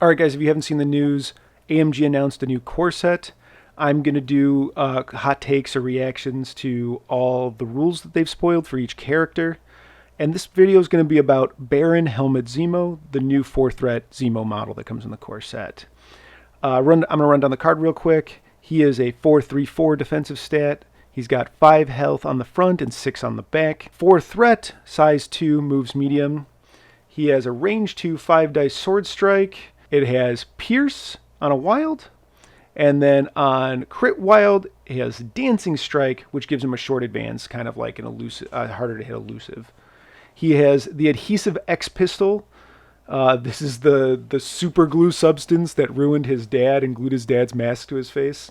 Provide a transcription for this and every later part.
All right, guys, if you haven't seen the news, AMG announced a new core set. I'm going to do hot takes or reactions to all the rules that they've spoiled for each character. And this video is going to be about Baron Helmut Zemo, the new 4-threat Zemo model that comes in the core set. I'm going to run down the card real quick. He is a 4-3-4 defensive stat. He's got 5 health on the front and 6 on the back. 4 threat, size 2, moves medium. He has a range 2 5-dice sword strike. It has Pierce on a wild. And then on crit wild, he has Dancing Strike, which gives him a short advance, kind of like an elusive, harder to hit elusive. He has the Adhesive X Pistol. This is the super glue substance that ruined his dad and glued his dad's mask to his face.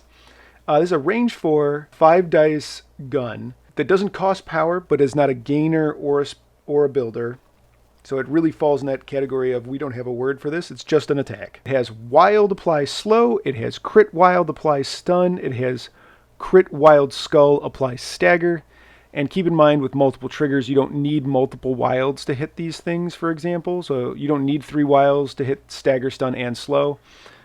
This is a range 4 5-dice gun that doesn't cost power, but is not a gainer or a builder. So it really falls in that category of we don't have a word for this. It's just an attack. It has Wild apply slow. It has Crit Wild apply stun. It has Crit Wild Skull apply stagger. And keep in mind with multiple triggers, you don't need multiple wilds to hit these things, for example. So you don't need 3 wilds to hit stagger, stun, and slow.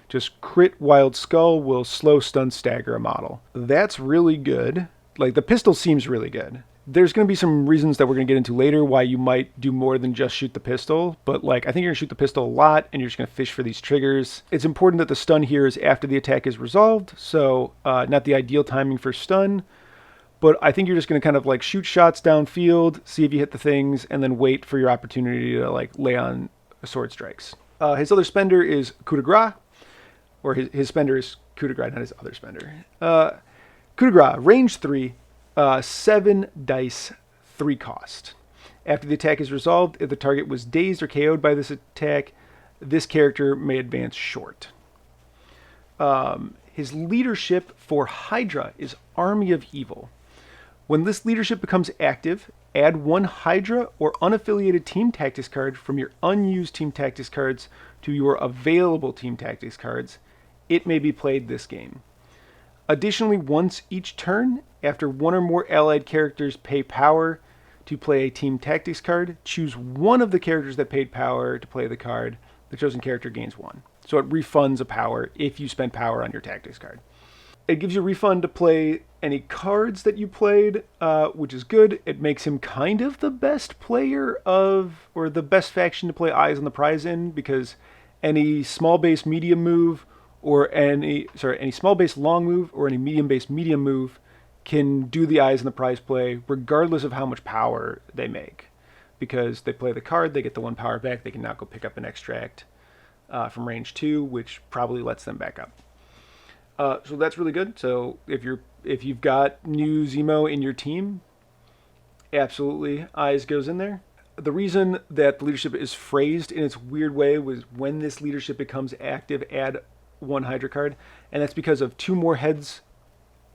Just Crit Wild Skull will slow, stun, stagger a model. That's really good. Like, the pistol seems really good. There's going to be some reasons that we're going to get into later why you might do more than just shoot the pistol. But, like, I think you're going to shoot the pistol a lot, and you're just going to fish for these triggers. It's important that the stun here is after the attack is resolved. So, not the ideal timing for stun. But I think you're just going to kind of, like, shoot shots downfield, see if you hit the things, and then wait for your opportunity to, like, lay on sword strikes. His other spender is coup de grace. Or his spender is coup de grace, not his other spender. Coup de grace, range 3, 7 dice, 3 cost. After the attack is resolved, if the target was dazed or KO'd by this attack, this character may advance short. His leadership for Hydra is Army of Evil. When this leadership becomes active, add 1 Hydra or unaffiliated Team Tactics card from your unused Team Tactics cards to your available Team Tactics cards. It may be played this game. Additionally, once each turn, after 1 or more allied characters pay power to play a Team Tactics card, choose one of the characters that paid power to play the card. The chosen character gains 1. So it refunds a power if you spend power on your Tactics card. It gives you a refund to play any cards that you played, which is good. It makes him kind of the best player of, or the best faction to play Eyes on the Prize in, because any small base medium move, or any small base long move, or any medium base medium move can do the Eyes on the Prize play, regardless of how much power they make. Because they play the card, they get the 1 power back, they can now go pick up an extract from range 2, which probably lets them back up. So that's really good. So if you've got new Zemo in your team, absolutely Eyes goes in there. The reason that the leadership is phrased in its weird way was when this leadership becomes active, add 1 Hydra card, and that's because of 2 more heads,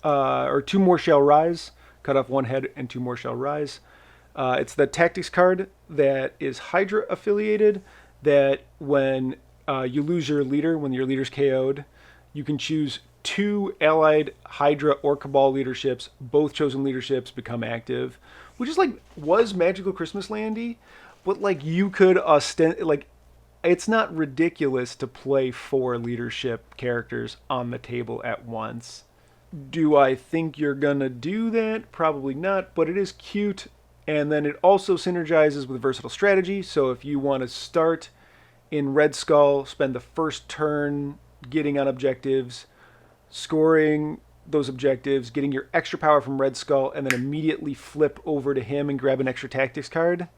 or 2 more shall rise. Cut off 1 head and 2 more shall rise. It's the Tactics card that is Hydra affiliated. That when you lose your leader, when your leader's KO'd, you can choose 2 allied Hydra or Cabal leaderships. Both chosen leaderships become active, which is like was Magical Christmas Landy, but like you could it's not ridiculous to play 4 leadership characters on the table at once. Do I think you're gonna do that? Probably not, but it is cute, and then it also synergizes with Versatile Strategy. So if you want to start in Red Skull, spend the first turn getting on objectives, scoring those objectives, getting your extra power from Red Skull, and then immediately flip over to him and grab an extra Tactics card.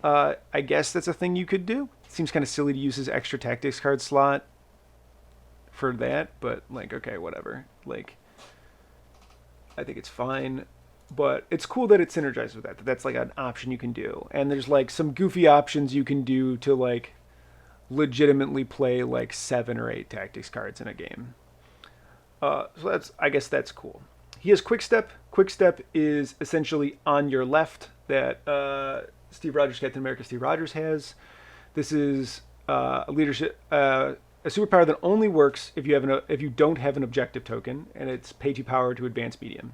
I guess that's a thing you could do. It seems kind of silly to use his extra Tactics card slot for that, but like, okay, whatever. Like, I think it's fine, but it's cool that it synergizes with that. That's like an option you can do. And there's like some goofy options you can do to like legitimately play like 7 or 8 Tactics cards in a game. So I guess that's cool. He has Quick Step. Quick Step is essentially on your left that Captain America Steve Rogers has. This is a leadership, a superpower that only works if you don't have an objective token, and it's pay 2 power to advance medium.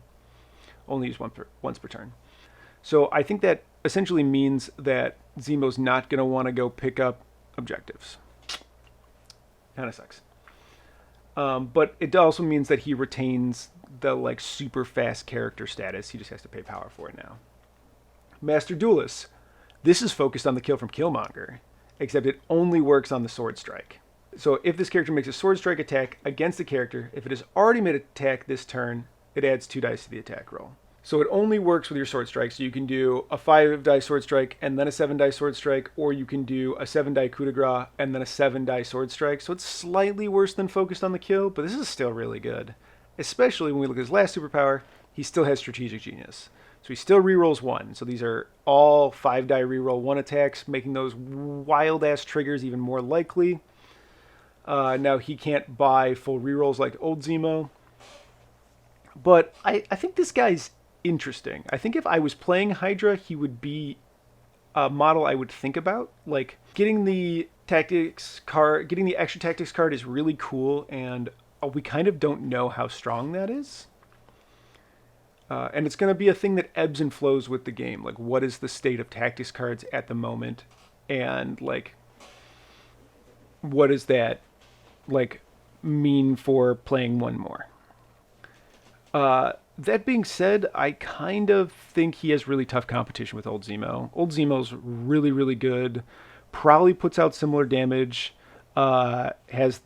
Only use once per turn. So I think that essentially means that Zemo's not going to want to go pick up objectives. Kind of sucks. But it also means that he retains the like super fast character status. He just has to pay power for it now. Master Duelist. This is focused on the kill from Killmonger, except it only works on the sword strike. So if this character makes a sword strike attack against the character, if it has already made an attack this turn, it adds 2 dice to the attack roll. So it only works with your sword strike. So you can do a 5 die sword strike and then a 7 die sword strike, or you can do a 7 die coup de grace and then a 7 die sword strike. So it's slightly worse than focused on the kill, but this is still really good. Especially when we look at his last superpower, he still has strategic genius. So he still rerolls 1. So these are all 5 die reroll 1 attacks, making those wild ass triggers even more likely. Now he can't buy full rerolls like old Zemo. But I think this guy's interesting. I think if I was playing Hydra, he would be a model I would think about. Like getting the tactics card, getting the extra tactics card is really cool, and we kind of don't know how strong that is. And it's going to be a thing that ebbs and flows with the game. Like, what is the state of tactics cards at the moment, and like, what does that like mean for playing one more? That being said, I kind of think he has really tough competition with old Zemo. Old Zemo's really, really good. Probably puts out similar damage. Has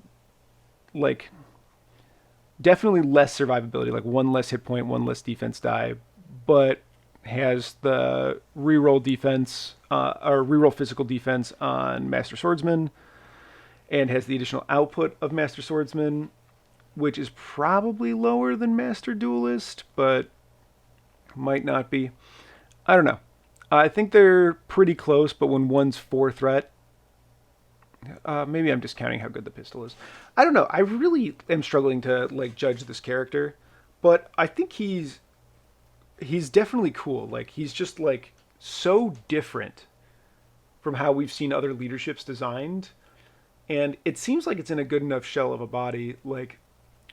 like definitely less survivability, like 1 less hit point, 1 less defense die, but has the reroll defense or reroll physical defense on Master Swordsman, and has the additional output of Master Swordsman, which is probably lower than Master Duelist, but might not be. I don't know. I think they're pretty close, but when one's 4 threat, maybe I'm discounting how good the pistol is. I don't know. I really am struggling to like judge this character, but I think he's definitely cool. Like he's just like so different from how we've seen other leaderships designed, and it seems like it's in a good enough shell of a body. Like,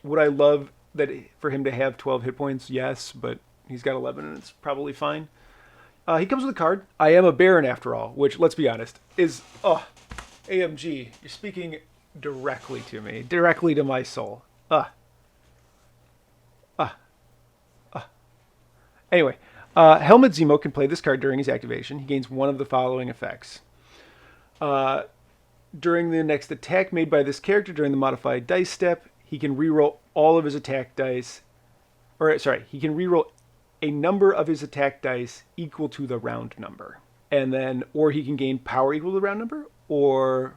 would I love that for him to have 12 hit points? Yes, but he's got 11 and it's probably fine. He comes with a card. I am a Baron after all, which, let's be honest, is, AMG, you're speaking directly to me, directly to my soul. Anyway, Helmut Zemo can play this card during his activation. He gains 1 of the following effects. During the next attack made by this character during the modified dice step, he can reroll all of his attack dice. He can reroll a number of his attack dice equal to the round number. And then, or he can gain power equal to the round number, or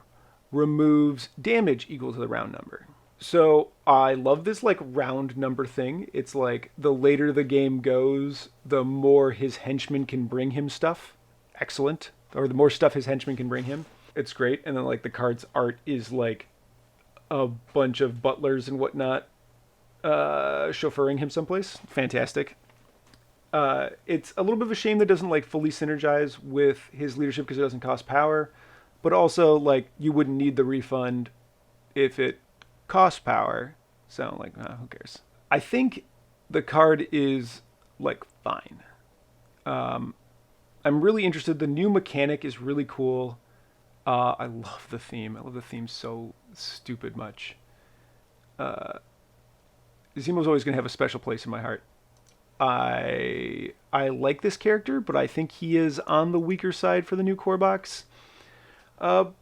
removes damage equal to the round number. So I love this like round number thing. It's like the later the game goes, the more his henchmen can bring him stuff. Excellent. Or the more stuff his henchmen can bring him. It's great. And then like the card's art is like a bunch of butlers and whatnot chauffeuring him someplace. Fantastic. It's a little bit of a shame that it doesn't like fully synergize with his leadership because it doesn't cost power, but also like you wouldn't need the refund if it costs power. So like, who cares? I think the card is like fine. I'm really interested. The new mechanic is really cool. I love the theme. I love the theme so stupid much. Zemo's always going to have a special place in my heart. I like this character, but I think he is on the weaker side for the new core box. But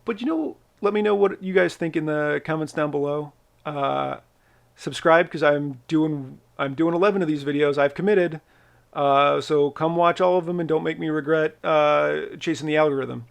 let me know what you guys think in the comments down below. Subscribe because I'm doing 11 of these videos. I've committed. So come watch all of them and don't make me regret chasing the algorithm.